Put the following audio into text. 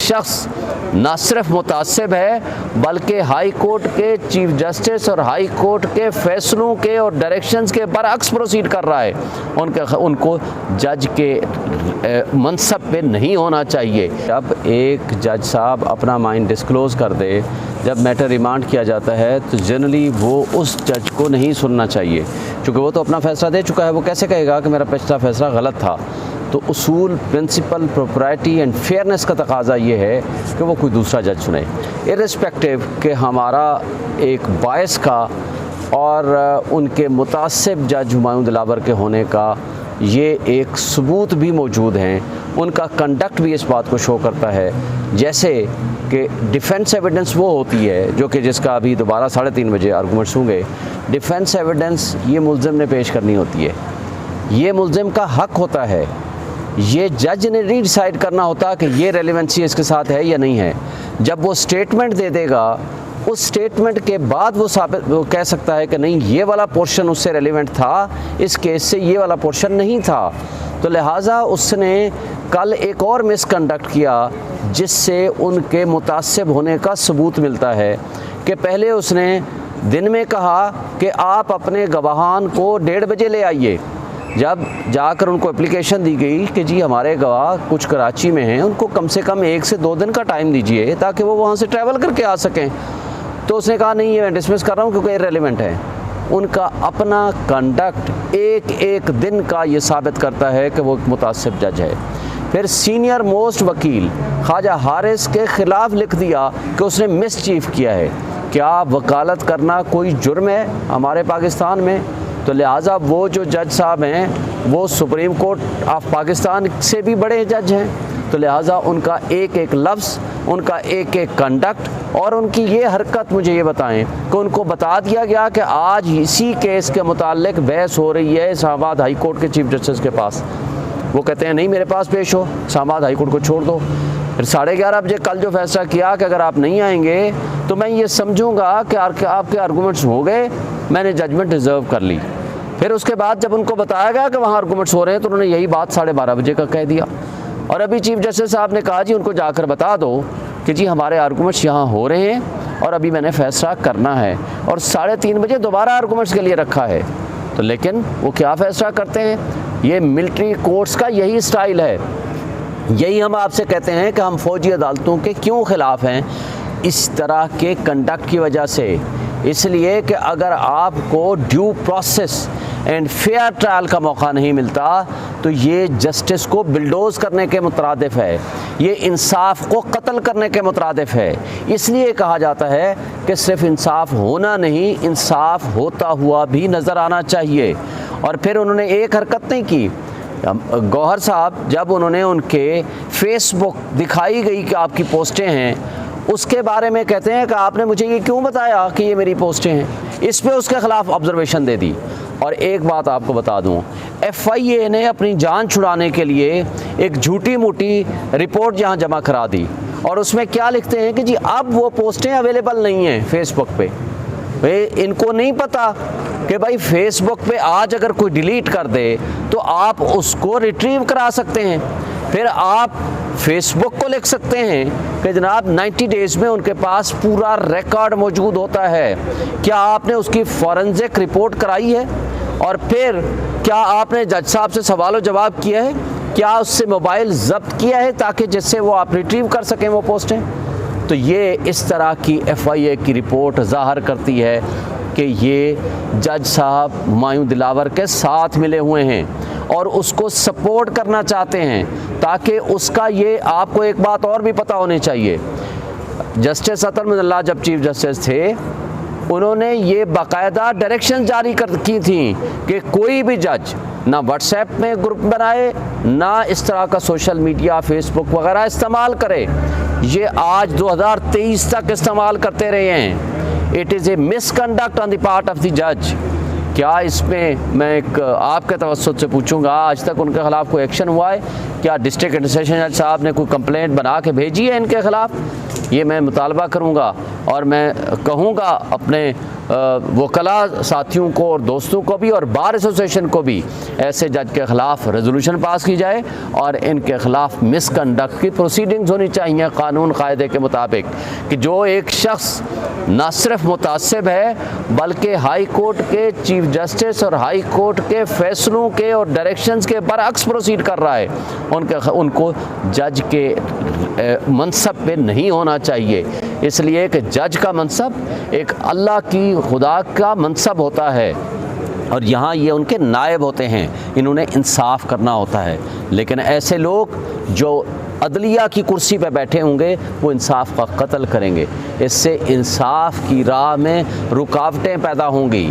शख्स न सिर्फ मुतासिब है बल्कि हाई कोर्ट के चीफ जस्टिस और हाई कोर्ट के फैसलों के और डायरेक्शंस के बरअक्स प्रोसीड कर रहा है। उनको जज के मनसब पे नहीं होना चाहिए। जब एक जज साहब अपना माइंड डिस्क्लोज़ कर दे, जब मैटर रिमांड किया जाता है तो जनरली वो उस जज को नहीं सुनना चाहिए, क्योंकि वो तो अपना फ़ैसला दे चुका है। वो कैसे कहेगा कि मेरा पिछला फ़ैसला गलत था। तो उसूल, प्रिंसिपल, प्रोप्राइटी एंड फेयरनेस का तकाजा ये है कि वो कोई दूसरा जज सुने, इर्रिस्पेक्टिव कि हमारा एक बायस का और उनके मुतासिब जज हुमायूं दिलावर के होने का ये एक सबूत भी मौजूद हैं। उनका कंडक्ट भी इस बात को शो करता है, जैसे कि डिफेंस एविडेंस वो होती है जो कि जिसका अभी दोबारा 3:30 बजे आर्गूमेंट्स होंगे। डिफेंस एविडेंस ये मुल्ज़िम ने पेश करनी होती है, ये मुल्ज़िम का हक होता है। ये जज ने नहीं डिसाइड करना होता कि ये रेलेवेंसी इसके साथ है या नहीं है। जब वो स्टेटमेंट दे देगा, उस स्टेटमेंट के बाद वो कह सकता है कि नहीं, ये वाला पोर्शन उससे रेलिवेंट था, इस केस से ये वाला पोर्शन नहीं था। तो लिहाजा उसने कल एक और मिसकंडक्ट किया जिससे उनके मुतासिब होने का सबूत मिलता है कि पहले उसने दिन में कहा कि आप अपने गवाहान को 1:30 बजे ले आइए। जब जाकर उनको एप्लीकेशन दी गई कि जी हमारे गवाह कुछ कराची में हैं, उनको कम से कम 1 से 2 दिन का टाइम दीजिए ताकि वो वहाँ से ट्रैवल करके आ सकें, तो उसने कहा नहीं, ये मैं डिसमिस कर रहा हूँ क्योंकि इर्रेलेवेंट है। उनका अपना कंडक्ट एक दिन का ये साबित करता है कि वो एक मुतासिब जज है। फिर सीनियर मोस्ट वकील ख्वाजा हारिस के ख़िलाफ़ लिख दिया कि उसने मिसचीफ किया है। क्या वकालत करना कोई जुर्म है हमारे पाकिस्तान में? तो लिहाजा वो जो जज साहब हैं वो सुप्रीम कोर्ट ऑफ पाकिस्तान से भी बड़े जज हैं। तो लिहाजा उनका एक लफ्ज़, उनका एक कंडक्ट और उनकी ये हरकत, मुझे ये बताएं कि उनको बता दिया गया कि आज इसी केस के मुताल्लिक बहस हो रही है इस्लामाबाद हाई कोर्ट के चीफ जस्टिस के पास। वो कहते हैं नहीं, मेरे पास पेश हो, इस्लामाबाद हाई कोर्ट को छोड़ दो। फिर 11:30 बजे कल जो फैसला किया कि अगर आप नहीं आएंगे तो मैं ये समझूंगा कि आपके आर्गूमेंट्स हो गए, मैंने जजमेंट रिजर्व कर ली। फिर उसके बाद जब उनको बताया गया कि वहाँ आर्गूमेंट्स हो रहे हैं तो उन्होंने यही बात 12:30 बजे का कह दिया। और अभी चीफ जस्टिस साहब ने कहा जी उनको जाकर बता दो कि जी हमारे आर्गूमेंट्स यहाँ हो रहे हैं और अभी मैंने फ़ैसला करना है, और 3:30 बजे दोबारा आर्गूमेंट्स के लिए रखा है। तो लेकिन वो क्या फ़ैसला करते हैं? ये मिलिट्री कोर्ट्स का यही स्टाइल है। यही हम आपसे कहते हैं कि हम फ़ौजी अदालतों के क्यों ख़िलाफ़ हैं, इस तरह के कंडक्ट की वजह से। इसलिए कि अगर आपको due process and fair trial का मौका नहीं मिलता तो ये जस्टिस को बिल्डोज़ करने के मुतरादिफ है, ये इंसाफ को कत्ल करने के मुतरादिफ है। इसलिए कहा जाता है कि सिर्फ इंसाफ होना नहीं, इंसाफ होता हुआ भी नज़र आना चाहिए। और फिर उन्होंने एक हरकत नहीं की। गौहर साहब जब उन्होंने उनके फेसबुक दिखाई गई कि आपकी पोस्टें हैं, उसके बारे में कहते हैं कि आपने मुझे ये क्यों बताया कि ये मेरी पोस्टें हैं। इस पे उसके ख़िलाफ़ ऑब्जर्वेशन दे दी। और एक बात आपको बता दूं, FIA ने अपनी जान छुड़ाने के लिए एक झूठी मूठी रिपोर्ट यहाँ जमा करा दी, और उसमें क्या लिखते हैं कि जी अब वो पोस्टें अवेलेबल नहीं हैं फेसबुक पे। इनको नहीं पता कि भाई फेसबुक पे आज अगर कोई डिलीट कर दे तो आप उसको रिट्रीव करा सकते हैं। फिर आप फेसबुक को लिख सकते हैं कि जनाब 90 डेज़ में उनके पास पूरा रिकॉर्ड मौजूद होता है। क्या आपने उसकी फॉरेंसिक रिपोर्ट कराई है? और फिर क्या आपने जज साहब से सवाल जवाब किया है? क्या उससे मोबाइल जब्त किया है ताकि जिससे वो आप रिट्रीव कर सकें वो पोस्टें? तो ये इस तरह की FIA की रिपोर्ट ज़ाहिर करती है कि ये जज साहब हुमायूं दिलावर के साथ मिले हुए हैं और उसको सपोर्ट करना चाहते हैं, ताकि उसका ये आपको एक बात और भी पता होनी चाहिए। जस्टिस अतर मिनल्लाह जब चीफ जस्टिस थे, उन्होंने ये बाकायदा डायरेक्शन जारी की थी कि कोई भी जज ना व्हाट्सएप में ग्रुप बनाए, ना इस तरह का सोशल मीडिया फेसबुक वगैरह इस्तेमाल करे। ये आज 2023 तक इस्तेमाल करते रहे हैं। It is a misconduct on the part of the जज। क्या इसमें मैं एक आपके तवज्जुह से पूछूंगा, आज तक उनके ख़िलाफ़ कोई एक्शन हुआ है? क्या डिस्ट्रिक्ट एडमिनिस्ट्रेशन जज साहब ने कोई कंप्लेंट बना के भेजी है इनके ख़िलाफ़? ये मैं मुतालबा करूँगा और मैं कहूँगा अपने वकला साथियों को और दोस्तों को भी और बार एसोसिएशन को भी, ऐसे जज के ख़िलाफ़ रेजोल्यूशन पास की जाए और इनके ख़िलाफ़ मिसकंडक्ट की प्रोसीडिंग्स होनी चाहिए कानून कायदे के मुताबिक, कि जो एक शख्स न सिर्फ मुतासिब है बल्कि हाई कोर्ट के चीफ जस्टिस और हाई कोर्ट के फ़ैसलों के और डायरेक्शंस के बरअक्स प्रोसीड कर रहा है, उनको जज के मनसब पे नहीं होना चाहिए। इसलिए एक जज का मनसब एक अल्लाह की खुदा का मनसब होता है और यहाँ ये उनके नायब होते हैं, इन्होंने इंसाफ करना होता है। लेकिन ऐसे लोग जो अदलिया की कुर्सी पर बैठे होंगे वो इंसाफ का कत्ल करेंगे, इससे इंसाफ की राह में रुकावटें पैदा होंगी।